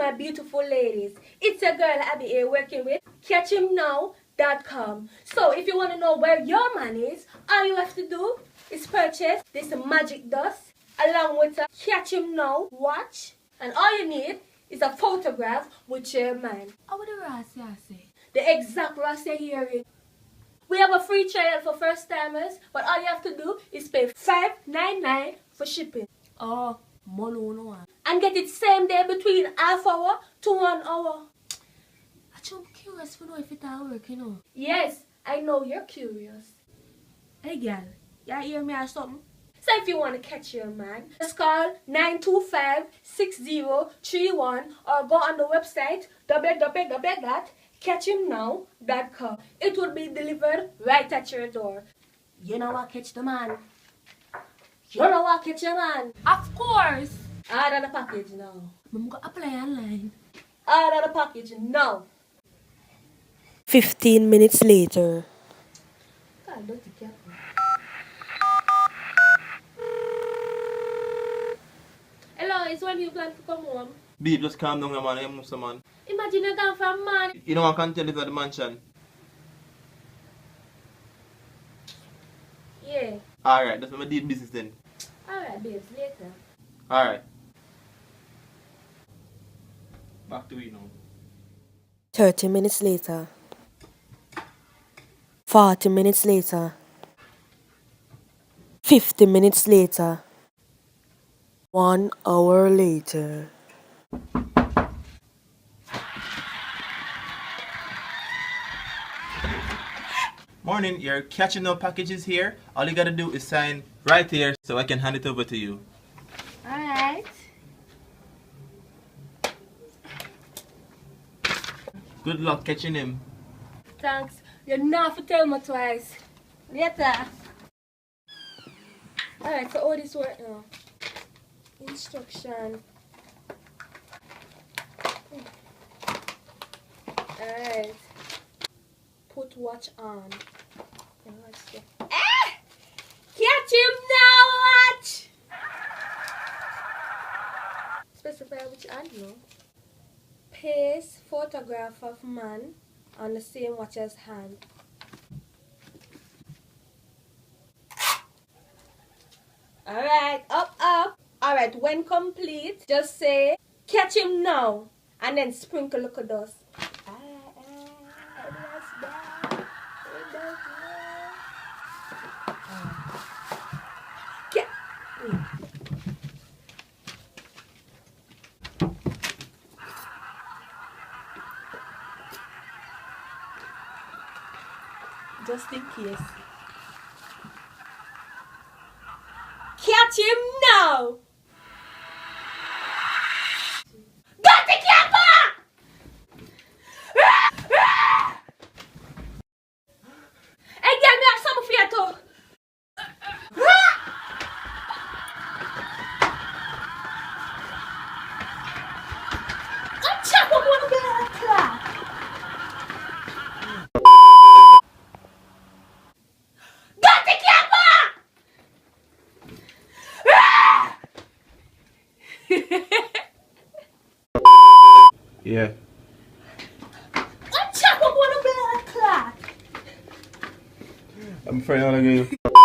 my beautiful ladies. It's your girl Abbi here working with catchhimnow.com. So if you want to know where your man is, all you have to do is purchase this magic dust along with a Catch Him Now watch, and all you need is a photograph with your man. How would the Ross say? The exact Ross you're hearing. We have a free trial for first timers, but all you have to do is pay $5.99 for shipping. Oh, Molo. And get it same day between half hour to 1 hour. I'm curious to know if it's all work, you know. Yes, I know you're curious. Hey, girl, you hear me or something? So if you want to catch your man, just call 925-6031 or go on the website www.catchhimnow.com. It will be delivered right at your door. You know what, catch the man. You know what, catch your man. Of course. Order the package now. I'm going to apply online. Order the package now. 15 minutes later. God, don't you care. Hello, it's when you plan to come home. Babe, just calm down, man. I'm not man. Imagine you gone from man. You know I can't tell this at the mansion. Yeah. Alright, that's my deep business then. Alright, babes, later. Alright. Back to you now. 30 minutes later. 40 minutes later. 50 minutes later. 1 hour later. Morning, your catching up package is here. All you gotta do is sign right here so I can hand it over to you. Alright. Good luck catching him. Thanks. You not have to tell me twice. Later. Alright, so all this work now. Instruction. Alright. Put watch on. Ah! Catch him now, watch! Specify which hand, no? Paste photograph of man on the same watcher's hand. Alright, up. Alright, when complete, just say, catch him now, and then sprinkle look at dust. Just in case. Catch him now! Got the Capo! Hey, girl, me have some for you too. Chop up one of the clock. Yeah. Chop up one of the clock. I'm afraid I'm gonna go.